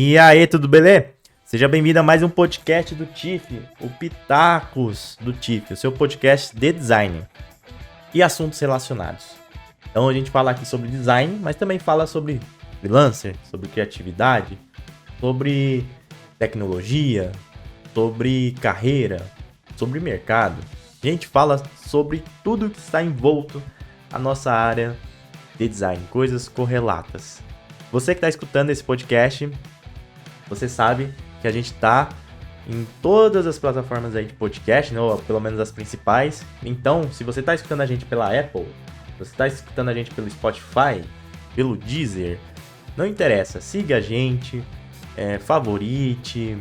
E aí, tudo beleza? Seja bem-vindo a mais um podcast do TIFF, o Pitacos do TIFF, o seu podcast de design e assuntos relacionados. Então a gente fala aqui sobre design, mas também fala sobre freelancer, sobre criatividade, sobre tecnologia, sobre carreira, sobre mercado. A gente fala sobre tudo que está envolto a nossa área de design, coisas correlatas. Você que está escutando esse podcast, você sabe que a gente está em todas as plataformas aí de podcast, né, ou pelo menos as principais. Então, se você está escutando a gente pela Apple, você está escutando a gente pelo Spotify, pelo Deezer, não interessa, siga a gente, favorite,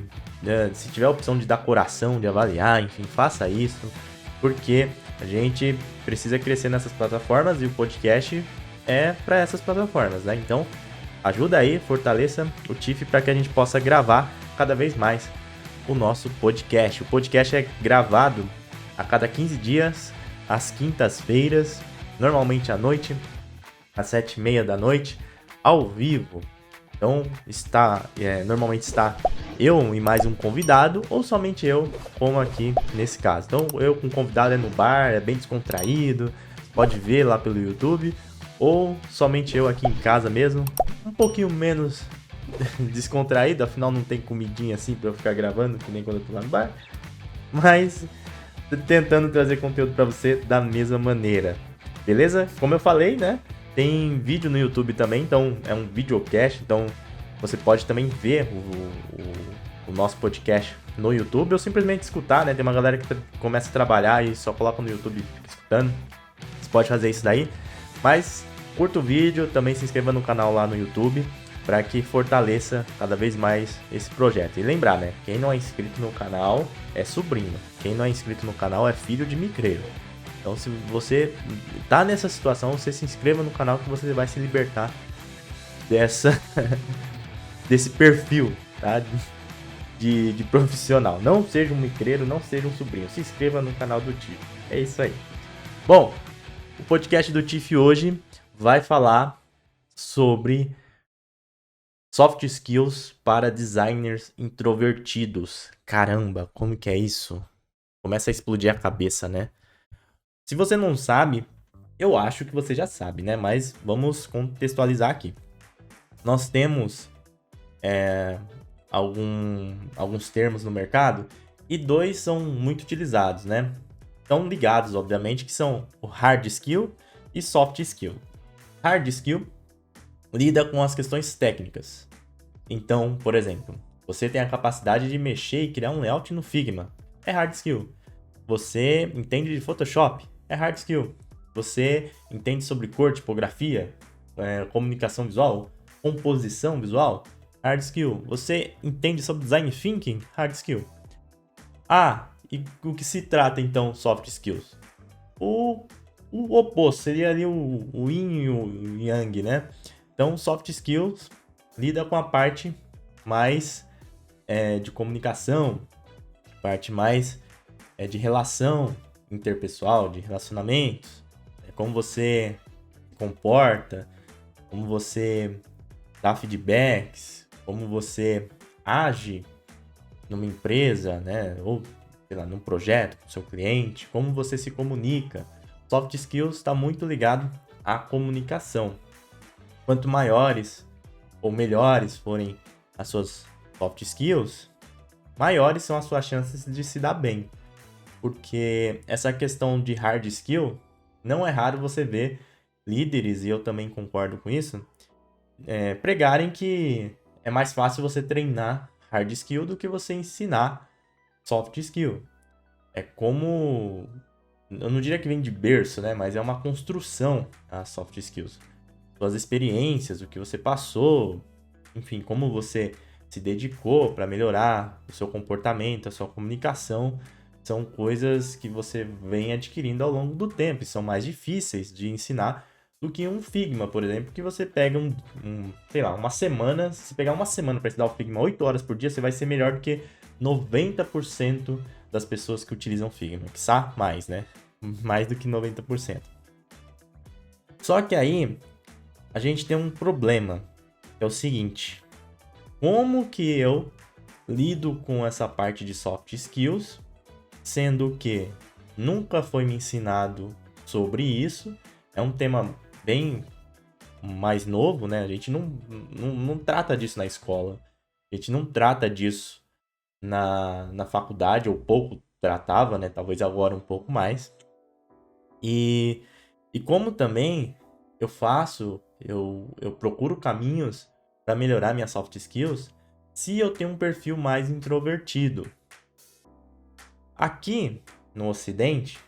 se tiver a opção de dar coração, de avaliar, enfim, faça isso, porque a gente precisa crescer nessas plataformas e o podcast é para essas plataformas, né? Então, ajuda aí, fortaleça o TIFF para que a gente possa gravar cada vez mais o nosso podcast. O podcast é gravado a cada 15 dias, às quintas-feiras, normalmente à noite, às 7h30 da noite, ao vivo. Então, normalmente está eu e mais um convidado, ou somente eu, como aqui nesse caso. Então, eu com o convidado é no bar, é bem descontraído, pode ver lá pelo YouTube, ou somente eu aqui em casa mesmo, um pouquinho menos descontraído, afinal não tem comidinha assim pra eu ficar gravando, que nem quando eu tô lá no bar, mas tentando trazer conteúdo pra você da mesma maneira, beleza? Como eu falei, né, tem vídeo no YouTube também, então é um videocast, então você pode também ver o nosso podcast no YouTube, ou simplesmente escutar, né, tem uma galera que começa a trabalhar e só coloca no YouTube e fica escutando, você pode fazer isso daí, mas curta o vídeo, também se inscreva no canal lá no YouTube, para que fortaleça cada vez mais esse projeto. E lembrar, né? Quem não é inscrito no canal é sobrinho. Quem não é inscrito no canal é filho de micreiro. Então, se você tá nessa situação, você se inscreva no canal que você vai se libertar desse perfil, tá? De profissional. Não seja um micreiro, não seja um sobrinho. Se inscreva no canal do TIFF. É isso aí. Bom, o podcast do TIFF hoje vai falar sobre soft skills para designers introvertidos. Caramba, como que é isso? Começa a explodir a cabeça, né? Se você não sabe, eu acho que você já sabe, né? Mas vamos contextualizar aqui. Nós temos alguns termos no mercado e dois são muito utilizados, né? Estão ligados, obviamente, que são o hard skill e soft skill. Hard skill lida com as questões técnicas. Então, por exemplo, você tem a capacidade de mexer e criar um layout no Figma. É hard skill. Você entende de Photoshop. É hard skill. Você entende sobre cor, tipografia, comunicação visual, composição visual. Hard skill. Você entende sobre design thinking. Hard skill. E o que se trata então soft skills? O oposto seria ali o yin e o yang, né? Então, soft skills lida com a parte mais de comunicação, parte mais de relação interpessoal, de relacionamentos, como você se comporta, como você dá feedbacks, como você age numa empresa, né? Ou, sei lá, num projeto com seu cliente, como você se comunica. Soft skills está muito ligado à comunicação. Quanto maiores ou melhores forem as suas soft skills, maiores são as suas chances de se dar bem. Porque essa questão de hard skill, não é raro você ver líderes, e eu também concordo com isso, pregarem que é mais fácil você treinar hard skill do que você ensinar soft skill. É como... eu não diria que vem de berço, né? Mas é uma construção as soft skills. Suas experiências, o que você passou, enfim, como você se dedicou para melhorar o seu comportamento, a sua comunicação, são coisas que você vem adquirindo ao longo do tempo e são mais difíceis de ensinar do que um Figma, por exemplo, que você pega uma semana, se você pegar uma semana para estudar o Figma 8 horas por dia, você vai ser melhor do que 90% das pessoas que utilizam Figma, quiçá mais, né? Mais do que 90%. Só que aí a gente tem um problema, que é o seguinte: como que eu lido com essa parte de soft skills, sendo que nunca foi me ensinado sobre isso. É um tema bem mais novo, né? A gente não trata disso na escola. A gente não trata disso na faculdade, ou pouco tratava, né? Talvez agora um pouco mais. E, e como também eu procuro caminhos para melhorar minhas soft skills se eu tenho um perfil mais introvertido. Aqui no Ocidente,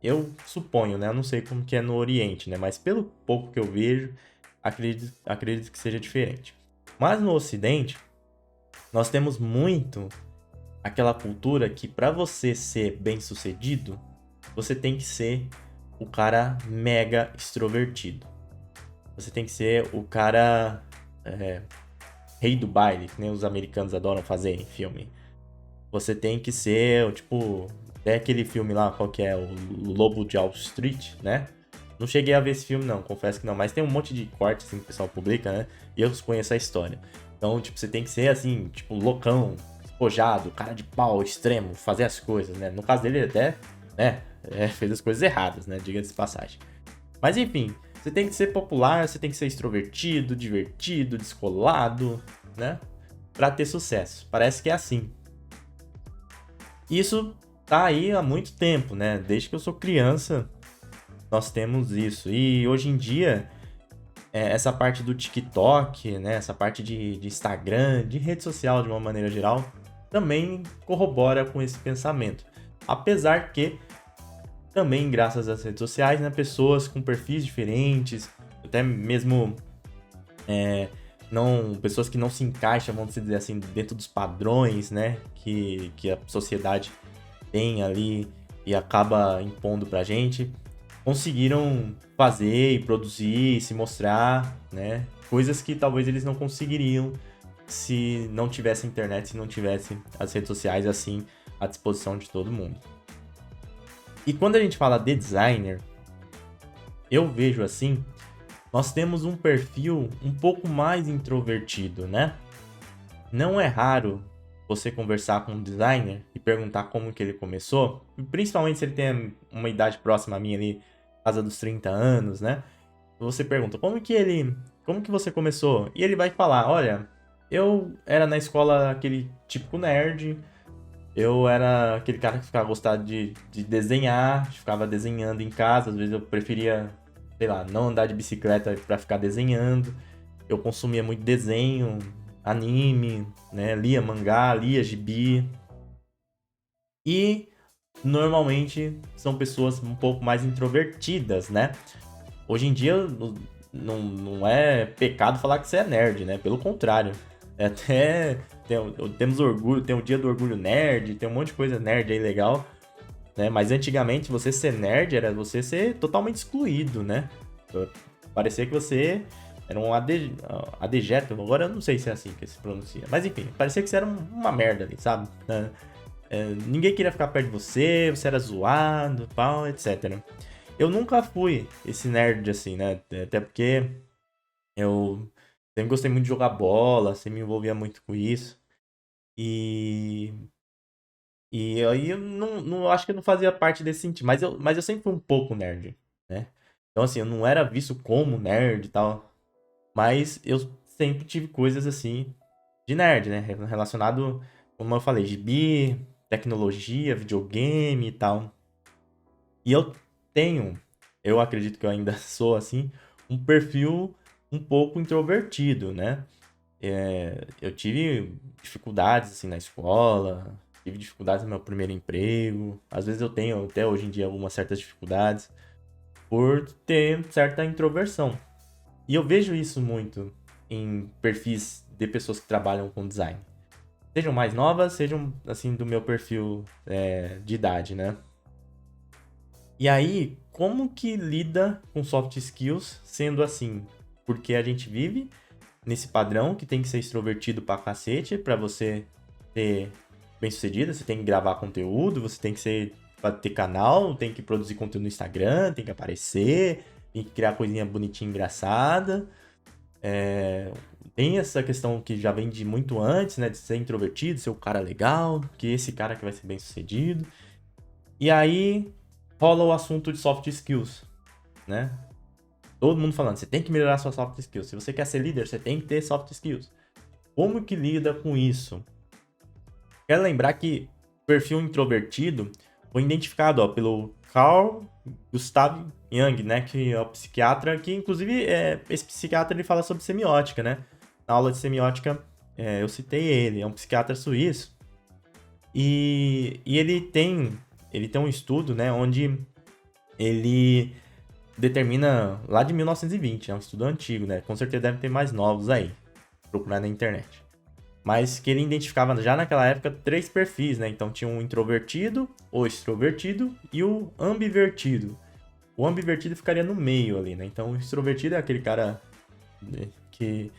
eu suponho, né? Eu não sei como que é no Oriente, né? Mas pelo pouco que eu vejo, acredito que seja diferente. Mas no Ocidente, nós temos muito aquela cultura que para você ser bem-sucedido, você tem que ser o cara mega extrovertido. Você tem que ser o cara rei do baile, que nem os americanos adoram fazer em filme. Você tem que ser, tipo, até aquele filme lá, qual que é? O Lobo de Wall Street, né? Não cheguei a ver esse filme, não, confesso que não. Mas tem um monte de cortes assim, que o pessoal publica, né? E eu conheço a história. Então, tipo, você tem que ser, assim, tipo, loucão, despojado, cara de pau, extremo, fazer as coisas, né? No caso dele, ele até, né? Fez as coisas erradas, né? Diga-se de passagem. Mas, enfim, você tem que ser popular, você tem que ser extrovertido, divertido, descolado, né? Pra ter sucesso. Parece que é assim. Isso tá aí há muito tempo, né? Desde que eu sou criança, nós temos isso. E hoje em dia, essa parte do TikTok, né? Essa parte de Instagram, de rede social de uma maneira geral, também corrobora com esse pensamento. Apesar que, também graças às redes sociais, né? Pessoas com perfis diferentes, até mesmo pessoas que não se encaixam, vamos dizer assim, dentro dos padrões, né? Que a sociedade tem ali e acaba impondo pra gente, conseguiram fazer e produzir, se mostrar, né? Coisas que talvez eles não conseguiriam se não tivesse internet, se não tivesse as redes sociais assim à disposição de todo mundo. E quando a gente fala de designer, eu vejo assim, nós temos um perfil um pouco mais introvertido, né? Não é raro você conversar com um designer e perguntar como que ele começou, principalmente se ele tem uma idade próxima a minha ali, casa dos 30 anos, né? Você pergunta, como que você começou? E ele vai falar, olha, eu era na escola aquele típico nerd, eu era aquele cara que ficava gostado de desenhar, ficava desenhando em casa, às vezes eu preferia, sei lá, não andar de bicicleta pra ficar desenhando. Eu consumia muito desenho, anime, né? Lia mangá, lia gibi. E normalmente são pessoas um pouco mais introvertidas, né? Hoje em dia não é pecado falar que você é nerd, né? Pelo contrário. É até temos orgulho, tem o dia do orgulho nerd, tem um monte de coisa nerd aí legal, né? Mas antigamente você ser nerd era você ser totalmente excluído, né? Parecia que você era um adejeto, agora eu não sei se é assim que se pronuncia. Mas enfim, parecia que você era uma merda ali, sabe? Ninguém queria ficar perto de você, você era zoado, pau, etc. Eu nunca fui esse nerd assim, né? Até porque eu sempre gostei muito de jogar bola, sempre me envolvia muito com isso. E, e aí eu não acho que eu não fazia parte desse sentido, mas eu sempre fui um pouco nerd, né? Então assim, eu não era visto como nerd e tal, mas eu sempre tive coisas assim de nerd, né? Relacionado, como eu falei, gibi, tecnologia, videogame e tal. E eu acredito que eu ainda sou assim, um perfil um pouco introvertido, né? Eu tive dificuldades assim na escola, tive dificuldades no meu primeiro emprego. Às vezes eu tenho até hoje em dia algumas certas dificuldades por ter certa introversão. E eu vejo isso muito em perfis de pessoas que trabalham com design. Sejam mais novas, sejam assim do meu perfil de idade, né? E aí, como que lida com soft skills sendo assim? Porque a gente vive nesse padrão que tem que ser extrovertido pra cacete pra você ser bem-sucedido, você tem que gravar conteúdo, você tem que ser pra ter canal, tem que produzir conteúdo no Instagram, tem que aparecer, tem que criar coisinha bonitinha, engraçada. tem essa questão que já vem de muito antes, né? De ser introvertido, ser o cara legal, que esse cara que vai ser bem sucedido. E aí rola o assunto de soft skills, né? Todo mundo falando, você tem que melhorar suas soft skills. Se você quer ser líder, você tem que ter soft skills. Como que lida com isso? Quero lembrar que o perfil introvertido foi identificado pelo Carl Gustav Jung, né? Que é o psiquiatra, que inclusive esse psiquiatra ele fala sobre semiótica, né? Na aula de semiótica eu citei ele, é um psiquiatra suíço. E ele tem um estudo, né? Onde ele determina lá de 1920, é um estudo antigo, né? Com certeza deve ter mais novos aí, procurar na internet. Mas que ele identificava já naquela época 3 perfis, né? Então tinha o introvertido, o extrovertido e o ambivertido. O ambivertido ficaria no meio ali, né? Então o extrovertido é aquele cara né, que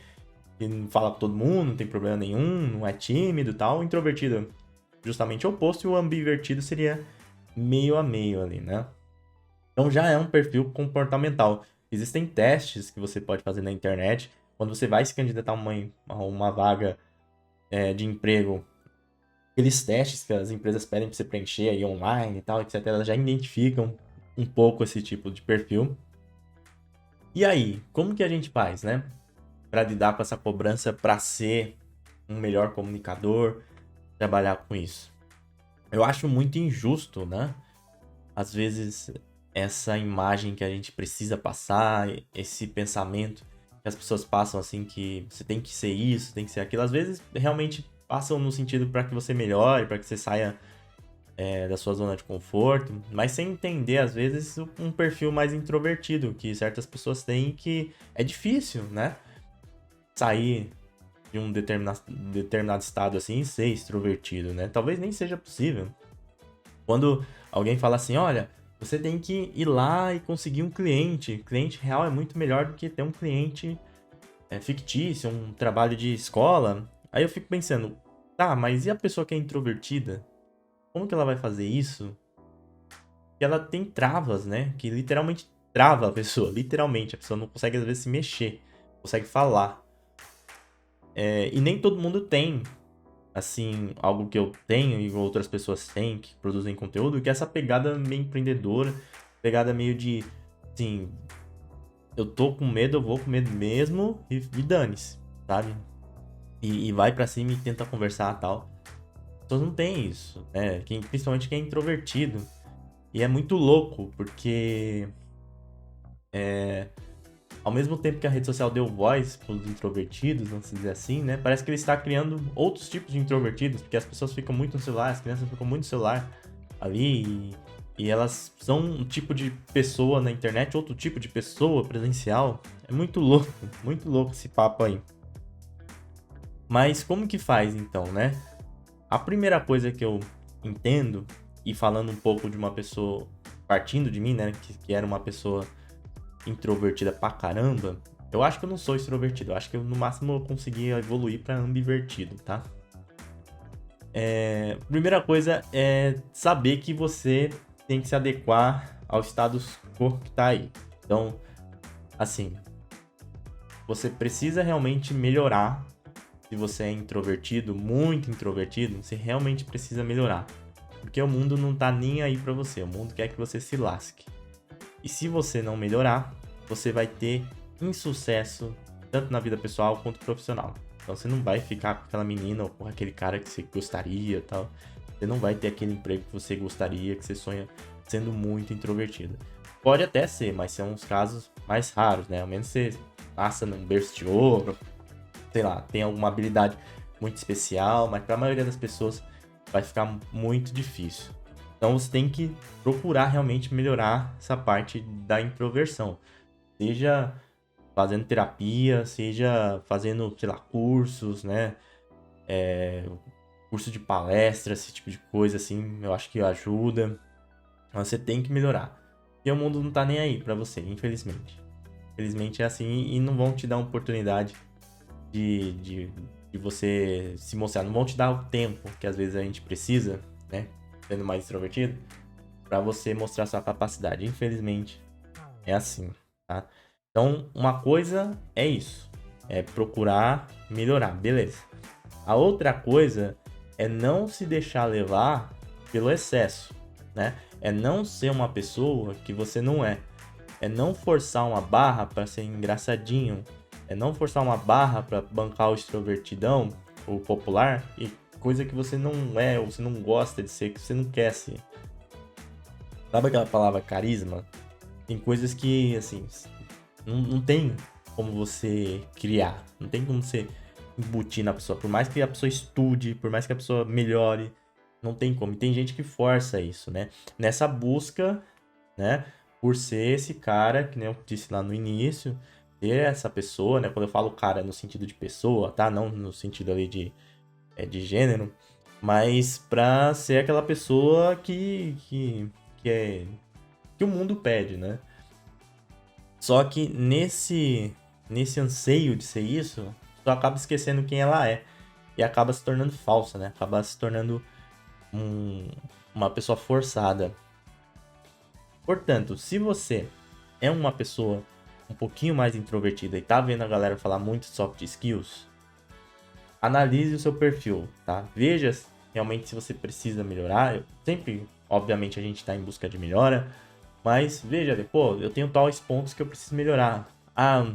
não fala com todo mundo, não tem problema nenhum, não é tímido e tal. O introvertido é justamente o oposto e o ambivertido seria meio a meio ali, né? Então já é um perfil comportamental. Existem testes que você pode fazer na internet. Quando você vai se candidatar a uma vaga de emprego, aqueles testes que as empresas pedem para você preencher aí online e tal, etc., elas já identificam um pouco esse tipo de perfil. E aí, como que a gente faz, né? Para lidar com essa cobrança para ser um melhor comunicador, trabalhar com isso. Eu acho muito injusto, né? Às vezes, essa imagem que a gente precisa passar, esse pensamento que as pessoas passam assim, que você tem que ser isso, tem que ser aquilo, às vezes realmente passam no sentido para que você melhore, para que você saia da sua zona de conforto, mas sem entender, às vezes, um perfil mais introvertido que certas pessoas têm que é difícil, né? Sair de um determinado estado assim e ser extrovertido, né? Talvez nem seja possível. Quando alguém fala assim, olha, você tem que ir lá e conseguir um cliente. Cliente real é muito melhor do que ter um cliente fictício, um trabalho de escola. Aí eu fico pensando, tá, mas e a pessoa que é introvertida? Como que ela vai fazer isso? Que ela tem travas, né? Que literalmente trava a pessoa. Literalmente, a pessoa não consegue às vezes se mexer, não consegue falar. E nem todo mundo tem assim, algo que eu tenho e outras pessoas têm que produzem conteúdo, que é essa pegada meio empreendedora, pegada meio de, assim, eu tô com medo, eu vou com medo mesmo e dane-se, sabe? E vai pra cima e tenta conversar e tal. As pessoas não têm isso, né? Principalmente quem é introvertido. E é muito louco, porque ao mesmo tempo que a rede social deu voz para os introvertidos, vamos dizer assim, né? Parece que ele está criando outros tipos de introvertidos, porque as pessoas ficam muito no celular, as crianças ficam muito no celular ali e elas são um tipo de pessoa na internet, outro tipo de pessoa presencial. É muito louco esse papo aí. Mas como que faz então, né? A primeira coisa que eu entendo, e falando um pouco de uma pessoa, partindo de mim, né? Que era uma pessoa introvertida pra caramba, eu acho que eu não sou extrovertido. Eu acho que no máximo eu consegui evoluir pra ambivertido, tá? Primeira coisa é saber que você tem que se adequar ao status quo que tá aí. Então, assim, você precisa realmente melhorar. Se você é introvertido, muito introvertido, você realmente precisa melhorar. Porque o mundo não tá nem aí pra você. O mundo quer que você se lasque. E se você não melhorar, você vai ter insucesso tanto na vida pessoal quanto profissional. Então você não vai ficar com aquela menina ou com aquele cara que você gostaria e tal. Você não vai ter aquele emprego que você gostaria, que você sonha sendo muito introvertido. Pode até ser, mas são os casos mais raros, né? Ao menos você passa num berço de ouro, sei lá, tem alguma habilidade muito especial, mas para a maioria das pessoas vai ficar muito difícil. Então você tem que procurar realmente melhorar essa parte da introversão. Seja fazendo terapia, seja fazendo, sei lá, cursos, né? Curso de palestra, esse tipo de coisa, assim, eu acho que ajuda. Então, você tem que melhorar. E o mundo não tá nem aí pra você, infelizmente. Infelizmente é assim e não vão te dar uma oportunidade de você se mostrar. Não vão te dar o tempo que às vezes a gente precisa, né? Sendo mais extrovertido, pra você mostrar sua capacidade. Infelizmente é assim, tá? Então, uma coisa é isso. é procurar melhorar, beleza. A outra coisa é não se deixar levar pelo excesso, né? É não ser uma pessoa que você não é. É não forçar uma barra para ser engraçadinho. É não forçar uma barra para bancar o extrovertidão, o popular, e coisa que você não é, ou você não gosta de ser, que você não quer ser. Sabe aquela palavra carisma? Tem coisas que, assim, não tem como você criar. Não tem como você embutir na pessoa. Por mais que a pessoa estude, por mais que a pessoa melhore, não tem como. E tem gente que força isso, né? Nessa busca, né? Por ser esse cara, que nem eu disse lá no início, ter essa pessoa, né? Quando eu falo cara no sentido de pessoa, tá? Não no sentido ali de gênero, mas pra ser aquela pessoa que o mundo pede, né? Só que nesse anseio de ser isso, tu acaba esquecendo quem ela é. E acaba se tornando falsa, né? Acaba se tornando uma pessoa forçada. Portanto, se você é uma pessoa um pouquinho mais introvertida e tá vendo a galera falar muito de soft skills, analise o seu perfil, tá? Veja realmente se você precisa melhorar. Sempre, obviamente, a gente tá em busca de melhora, mas veja, pô, eu tenho tais pontos que eu preciso melhorar. Ah,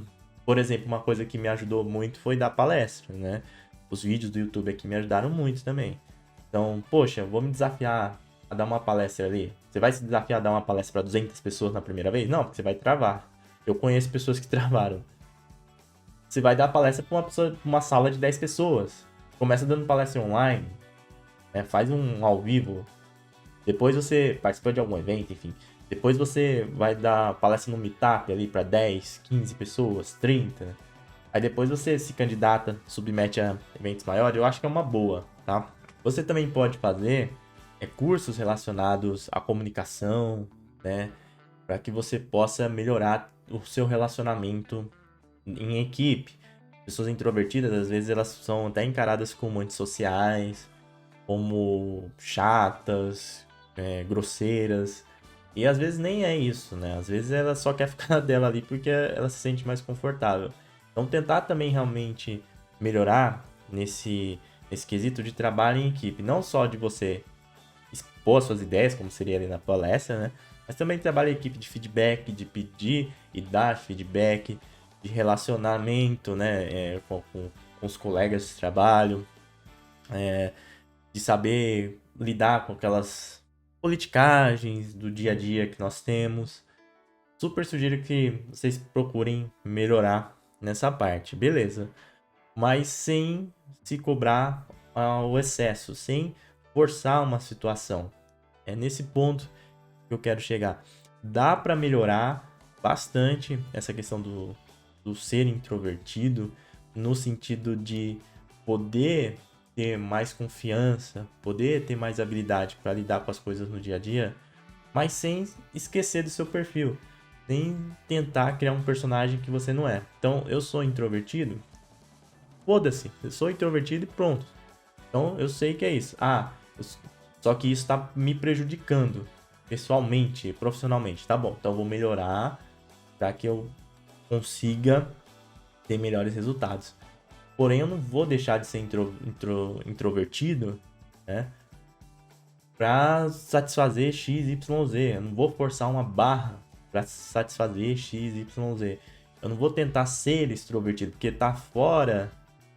por exemplo, uma coisa que me ajudou muito foi dar palestra, né? Os vídeos do YouTube aqui me ajudaram muito também. Então, poxa, vou me desafiar a dar uma palestra ali. Você vai se desafiar a dar uma palestra para 200 pessoas na primeira vez? Não, porque você vai travar. Eu conheço pessoas que travaram. Você vai dar palestra para uma sala de 10 pessoas. Começa dando palestra online, né? Faz um ao vivo. Depois você participa de algum evento, enfim. Depois você vai dar palestra no Meetup ali para 10, 15 pessoas, 30. Aí depois você se candidata, submete a eventos maiores. Eu acho que é uma boa, tá? Você também pode fazer cursos relacionados à comunicação, né? Para que você possa melhorar o seu relacionamento em equipe. Pessoas introvertidas, às vezes, elas são até encaradas como antissociais, como chatas, grosseiras. E às vezes nem é isso, né? Às vezes ela só quer ficar dela ali porque ela se sente mais confortável. Então tentar também realmente melhorar nesse quesito de trabalho em equipe. Não só de você expor suas ideias, como seria ali na palestra, né? Mas também trabalho em equipe de feedback, de pedir e dar feedback, de relacionamento, né? Com os colegas de trabalho, de saber lidar com aquelas politicagens do dia a dia que nós temos. Super sugiro que vocês procurem melhorar nessa parte, beleza? Mas sem se cobrar ao excesso, sem forçar uma situação. É nesse ponto que eu quero chegar. Dá para melhorar bastante essa questão do ser introvertido, no sentido de poder ter mais confiança, poder ter mais habilidade para lidar com as coisas no dia a dia, mas sem esquecer do seu perfil, sem tentar criar um personagem que você não é. Então, eu sou introvertido, foda-se, eu sou introvertido e pronto. Então, eu sei que é isso. Só que isso está me prejudicando pessoalmente, profissionalmente. Tá bom, então eu vou melhorar para que eu consiga ter melhores resultados. Porém, eu não vou deixar de ser introvertido, né? Para satisfazer X, Y, Z. Eu não vou forçar uma barra para satisfazer X, Y, Z. Eu não vou tentar ser extrovertido, porque tá fora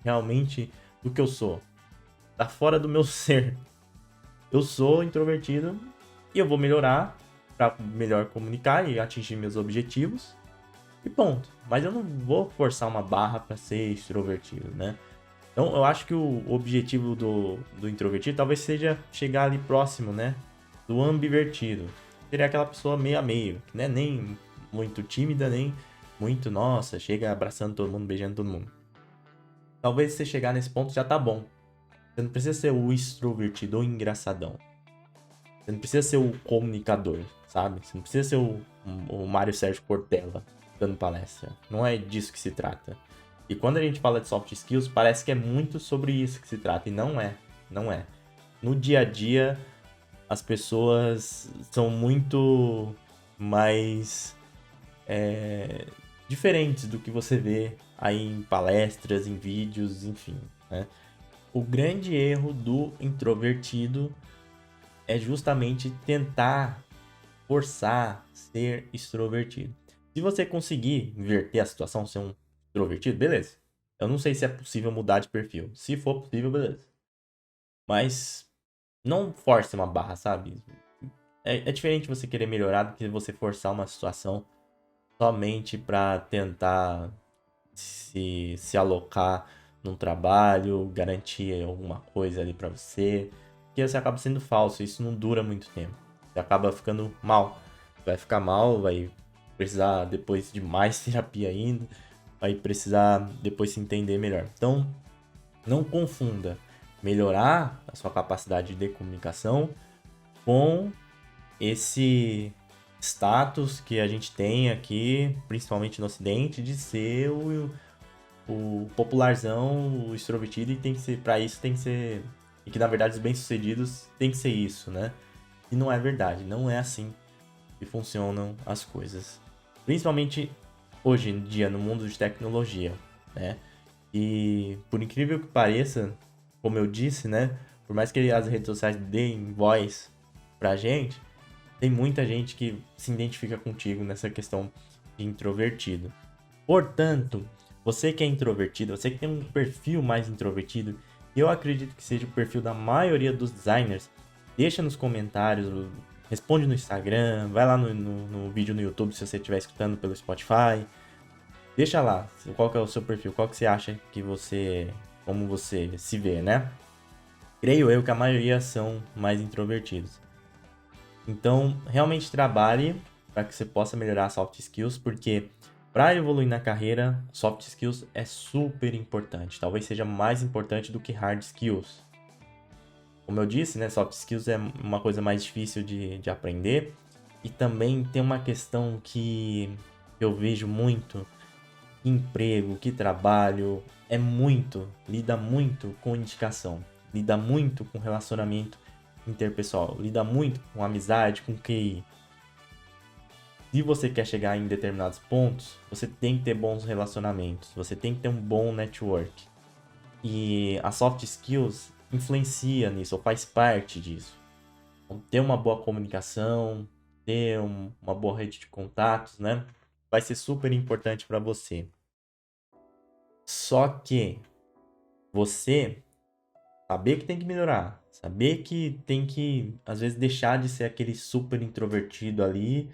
realmente do que eu sou. Tá fora do meu ser. Eu sou introvertido e eu vou melhorar para melhor comunicar e atingir meus objetivos. E ponto. Mas eu não vou forçar uma barra para ser extrovertido, né? Então eu acho que o objetivo do introvertido talvez seja chegar ali próximo, né? Do ambivertido. Seria aquela pessoa meio a meio, que não é nem muito tímida, nem muito, nossa, chega abraçando todo mundo, beijando todo mundo. Talvez você chegar nesse ponto já tá bom. Você não precisa ser o extrovertido ou engraçadão. Você não precisa ser o comunicador, sabe? Você não precisa ser o Mário Sérgio Cortella dando palestra. Não é disso que se trata. E quando a gente fala de soft skills, parece que é muito sobre isso que se trata. E não é. Não é. No dia a dia, as pessoas são muito mais diferentes do que você vê aí em palestras, em vídeos, enfim, né? O grande erro do introvertido é justamente tentar forçar ser extrovertido. Se você conseguir inverter a situação, ser um extrovertido, beleza. Eu não sei se é possível mudar de perfil. Se for possível, beleza. Mas não force uma barra, sabe? É diferente você querer melhorar do que você forçar uma situação somente para tentar se alocar num trabalho, garantir alguma coisa ali para você. Porque você acaba sendo falso, isso não dura muito tempo. Você acaba ficando mal. Vai ficar mal, vai precisar depois de mais terapia ainda, vai precisar depois se entender melhor. Então, não confunda melhorar a sua capacidade de comunicação com esse status que a gente tem aqui, principalmente no Ocidente, de ser o popularzão, o extrovertido, e tem que ser, para isso tem que ser, e que na verdade os bem-sucedidos tem que ser isso, né? E não é verdade, não é assim que funcionam as coisas. Principalmente hoje em dia, no mundo de tecnologia, né? E por incrível que pareça, como eu disse, né? Por mais que as redes sociais deem voz pra gente, tem muita gente que se identifica contigo nessa questão de introvertido. Portanto, você que é introvertido, você que tem um perfil mais introvertido, e eu acredito que seja o perfil da maioria dos designers, deixa nos comentários, responde no Instagram, vai lá no vídeo no YouTube se você estiver escutando pelo Spotify. Deixa lá, qual que é o seu perfil, qual que você acha que você, como você se vê, né? Creio eu que a maioria são mais introvertidos. Então, realmente trabalhe para que você possa melhorar soft skills, porque para evoluir na carreira, soft skills é super importante. Talvez seja mais importante do que hard skills. Como eu disse, né, soft skills é uma coisa mais difícil de aprender. E também tem uma questão que eu vejo muito, que emprego, que trabalho, lida muito com indicação, lida muito com relacionamento interpessoal, lida muito com amizade, com QI. Se você quer chegar em determinados pontos, você tem que ter bons relacionamentos, você tem que ter um bom network. E a soft skills influencia nisso, ou faz parte disso. Então, ter uma boa comunicação, ter uma boa rede de contatos, né? Vai ser super importante para você. Só que você saber que tem que melhorar, saber que tem que, às vezes, deixar de ser aquele super introvertido ali,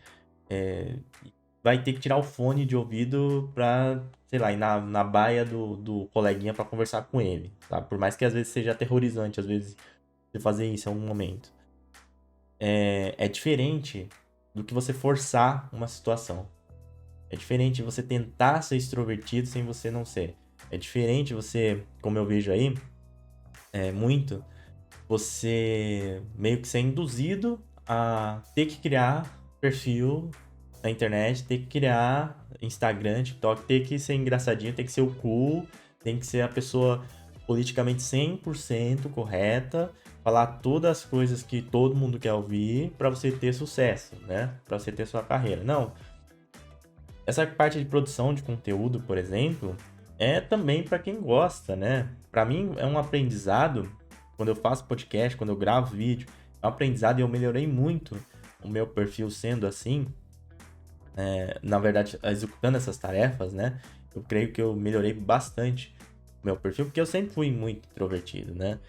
vai ter que tirar o fone de ouvido pra, sei lá, ir na baia do coleguinha pra conversar com ele, tá? Por mais que às vezes seja aterrorizante, às vezes, você fazer isso em algum momento. É diferente do que você forçar uma situação. É diferente você tentar ser extrovertido sem você não ser. É diferente você, como eu vejo aí, muito, você meio que ser induzido a ter que criar perfil na internet, ter que criar Instagram, TikTok, ter que ser engraçadinho, tem que ser o cool, tem que ser a pessoa politicamente 100% correta, falar todas as coisas que todo mundo quer ouvir para você ter sucesso, né? Para você ter sua carreira. Não. Essa parte de produção de conteúdo, por exemplo, é também para quem gosta, né? Para mim é um aprendizado quando eu faço podcast, quando eu gravo vídeo, é um aprendizado e eu melhorei muito o meu perfil sendo assim. Na verdade, executando essas tarefas, né? Eu creio que eu melhorei bastante o meu perfil, porque eu sempre fui muito introvertido, né?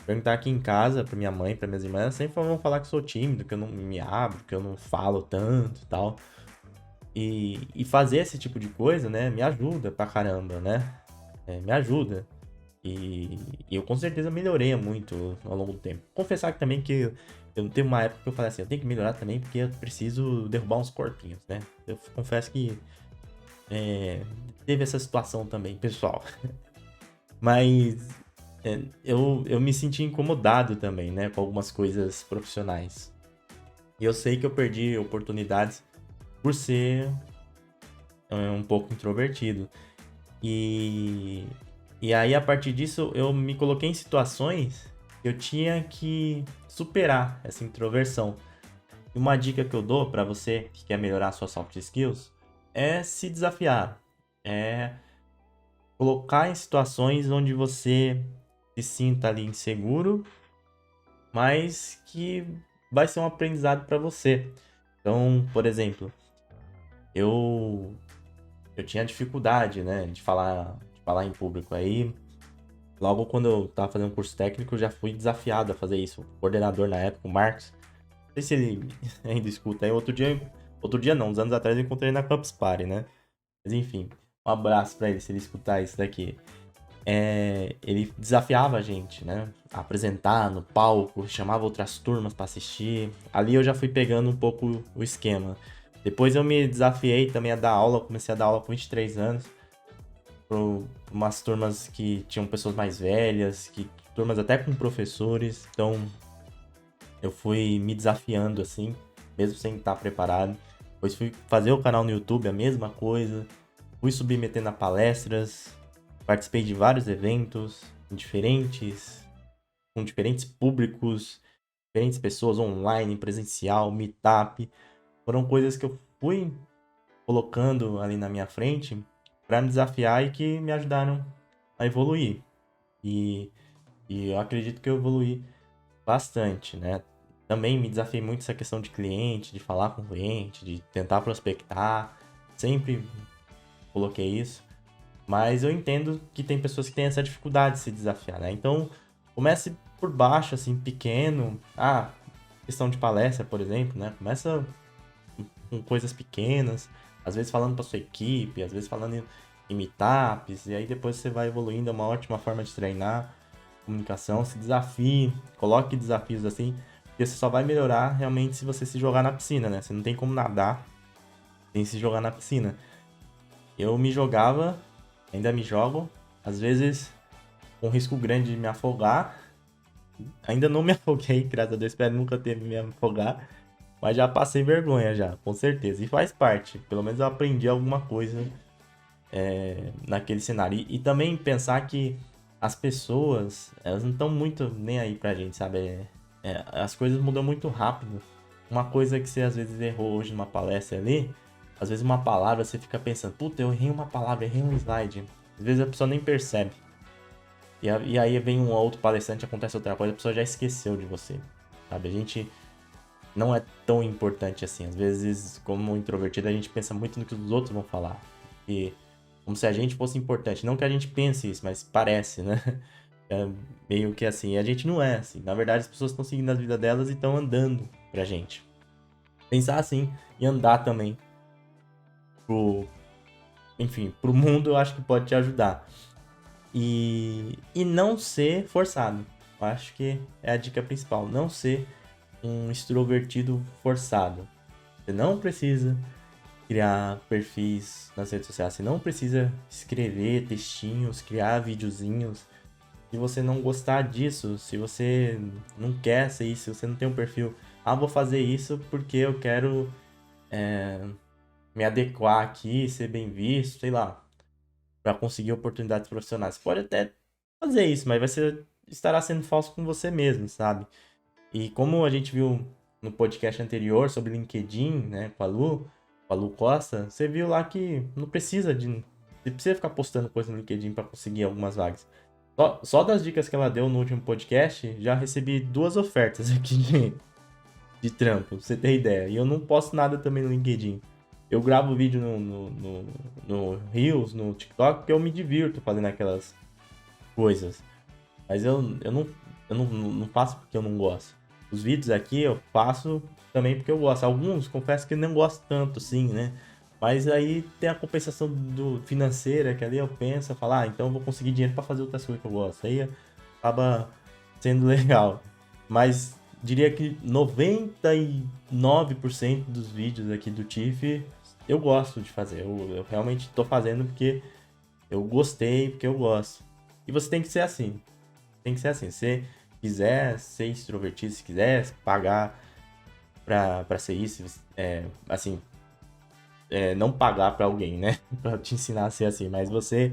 Perguntar aqui em casa pra minha mãe, pra minhas irmãs, sempre vão falar que eu sou tímido, que eu não me abro, que eu não falo tanto e tal. E fazer esse tipo de coisa, né, me ajuda pra caramba, né? Me ajuda. E eu com certeza melhorei muito ao longo do tempo. Confessar que também que eu teve uma época que eu falei assim, eu tenho que melhorar também porque eu preciso derrubar uns corpinhos, né? Eu confesso que teve essa situação também, pessoal. Mas eu me senti incomodado também, né, com algumas coisas profissionais. E eu sei que eu perdi oportunidades por ser um pouco introvertido. E, e aí, a partir disso, eu me coloquei em situações que eu tinha que superar essa introversão. E uma dica que eu dou para você que quer melhorar suas soft skills é se desafiar. É colocar em situações onde você se sinta ali inseguro, mas que vai ser um aprendizado para você. Então, por exemplo, eu eu tinha dificuldade, né, de falar em público. Aí, logo quando eu tava fazendo um curso técnico, eu já fui desafiado a fazer isso. O coordenador na época, o Marcos, não sei se ele ainda escuta aí. Outro dia não, uns anos atrás eu encontrei na Campus Party, né? Mas enfim, um abraço pra ele se ele escutar isso daqui. Ele desafiava a gente, né? A apresentar no palco, chamava outras turmas pra assistir. Ali eu já fui pegando um pouco o esquema. Depois eu me desafiei também a dar aula, comecei a dar aula com 23 anos, para umas turmas que tinham pessoas mais velhas, turmas até com professores. Então eu fui me desafiando assim, mesmo sem estar preparado. Depois fui fazer o canal no YouTube, a mesma coisa. Fui submetendo a palestras, participei de vários eventos diferentes, com diferentes públicos, diferentes pessoas online, presencial, meetup. Foram coisas que eu fui colocando ali na minha frente para me desafiar e que me ajudaram a evoluir. E, e eu acredito que eu evoluí bastante, né? Também me desafiei muito essa questão de cliente, de falar com o cliente, de tentar prospectar. Sempre coloquei isso. Mas eu entendo que tem pessoas que têm essa dificuldade de se desafiar, né? Então, comece por baixo, assim, pequeno. Questão de palestra, por exemplo, né? Começa com coisas pequenas, às vezes falando para sua equipe, às vezes falando em meetups, e aí depois você vai evoluindo. É uma ótima forma de treinar comunicação. Se desafie, coloque desafios assim, porque você só vai melhorar realmente se você se jogar na piscina, né? Você não tem como nadar sem se jogar na piscina. Eu me jogava, ainda me jogo, às vezes com risco grande de me afogar. Ainda não me afoguei, graças a Deus, espero nunca ter me afogar. Mas já passei vergonha já, com certeza. E faz parte. Pelo menos eu aprendi alguma coisa naquele cenário. E também pensar que as pessoas, elas não estão muito nem aí pra gente, sabe? As coisas mudam muito rápido. Uma coisa que você às vezes errou hoje numa palestra ali, às vezes uma palavra você fica pensando, puta, eu errei uma palavra, errei um slide. Às vezes a pessoa nem percebe. E aí vem um outro palestrante, acontece outra coisa, a pessoa já esqueceu de você. Sabe? A gente não é tão importante assim. Às vezes, como introvertido, a gente pensa muito no que os outros vão falar. E como se a gente fosse importante. Não que a gente pense isso, mas parece, né? É meio que assim. E a gente não é assim. Na verdade, as pessoas estão seguindo a vida delas e estão andando pra gente. Pensar assim e andar também pro, enfim, pro mundo, eu acho que pode te ajudar. E não ser forçado. Eu acho que é a dica principal. Não ser um extrovertido forçado. Você não precisa criar perfis nas redes sociais. Você não precisa escrever textinhos, criar videozinhos. Se você não gostar disso, se você não quer ser isso, se você não tem um perfil, vou fazer isso porque eu quero me adequar aqui, ser bem visto, sei lá, para conseguir oportunidades profissionais. Você pode até fazer isso, mas estará sendo falso com você mesmo, sabe? E como a gente viu no podcast anterior sobre LinkedIn, né, com a Lu Costa, você viu lá que não precisa ficar postando coisa no LinkedIn para conseguir algumas vagas. Só das dicas que ela deu no último podcast, já recebi 2 ofertas aqui de trampo, pra você ter ideia. E eu não posto nada também no LinkedIn. Eu gravo vídeo no Reels, no TikTok, porque eu me divirto fazendo aquelas coisas. Mas eu não faço porque eu não gosto. Os vídeos aqui eu faço também porque eu gosto. Alguns, confesso que eu não gosto tanto, sim, né? Mas aí tem a compensação do financeira, que ali eu penso, eu falo, então eu vou conseguir dinheiro para fazer outras coisas que eu gosto. Aí acaba sendo legal. Mas diria que 99% dos vídeos aqui do TIFF eu gosto de fazer. Eu realmente estou fazendo porque eu gostei, porque eu gosto. E você tem que ser assim. Tem que ser assim. Se quiser ser extrovertido, se quiser pagar pra ser isso, assim, não pagar pra alguém, né? Pra te ensinar a ser assim, mas você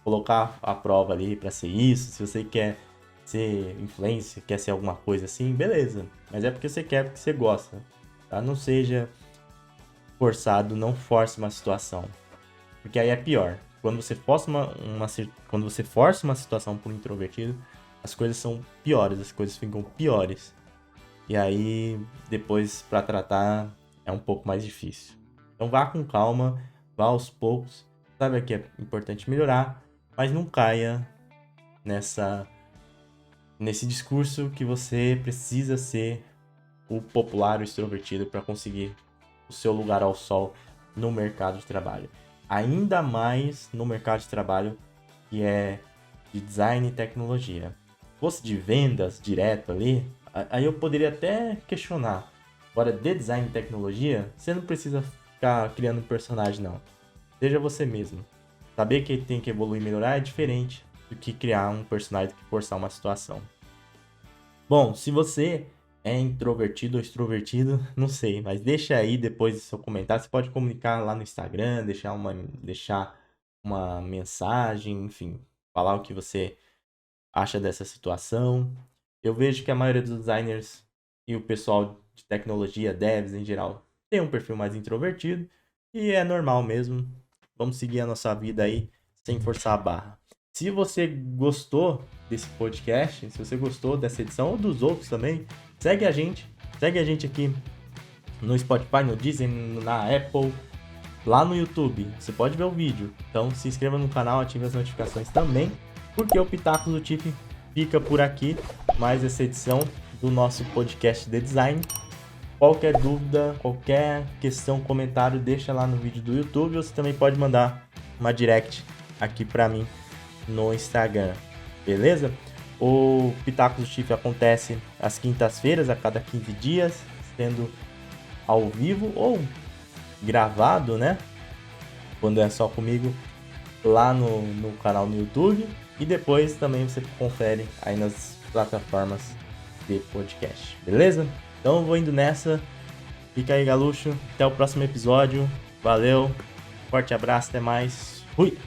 colocar a prova ali pra ser isso, se você quer ser influencer, quer ser alguma coisa assim, beleza. Mas é porque você quer, porque você gosta, tá? Não seja forçado, não force uma situação, porque aí é pior. quando você força uma situação por introvertido, as coisas são piores, as coisas ficam piores. E aí, depois, para tratar, é um pouco mais difícil. Então vá com calma, vá aos poucos. Sabe que é importante melhorar, mas não caia nesse discurso que você precisa ser o popular, o extrovertido para conseguir o seu lugar ao sol no mercado de trabalho. Ainda mais no mercado de trabalho que é de design e tecnologia. Se fosse de vendas direto ali, aí eu poderia até questionar. Agora, de design e tecnologia, você não precisa ficar criando personagem, não. Seja você mesmo. Saber que tem que evoluir e melhorar é diferente do que criar um personagem que forçar uma situação. Bom, se você é introvertido ou extrovertido, não sei, mas deixa aí depois do seu comentário. Você pode comunicar lá no Instagram, deixar uma mensagem, enfim, falar o que você acha dessa situação. Eu vejo que a maioria dos designers e o pessoal de tecnologia, devs em geral, tem um perfil mais introvertido e é normal mesmo. Vamos seguir a nossa vida aí sem forçar a barra. Se você gostou desse podcast, se você gostou dessa edição ou dos outros também, segue a gente aqui no Spotify, no Deezer, na Apple, lá no YouTube. Você pode ver o vídeo. Então se inscreva no canal, ative as notificações também, porque o Pitacos do TIFF fica por aqui. Mais essa edição do nosso podcast de design. Qualquer dúvida, qualquer questão, comentário, deixa lá no vídeo do YouTube. Você também pode mandar uma direct aqui pra mim no Instagram, beleza? O Pitacos do TIFF acontece às quintas-feiras, a cada 15 dias, sendo ao vivo ou gravado, né? Quando é só comigo, lá no canal no YouTube. E depois também você confere aí nas plataformas de podcast, beleza? Então eu vou indo nessa. Fica aí, Galuxo. Até o próximo episódio. Valeu. Forte abraço, até mais. Fui!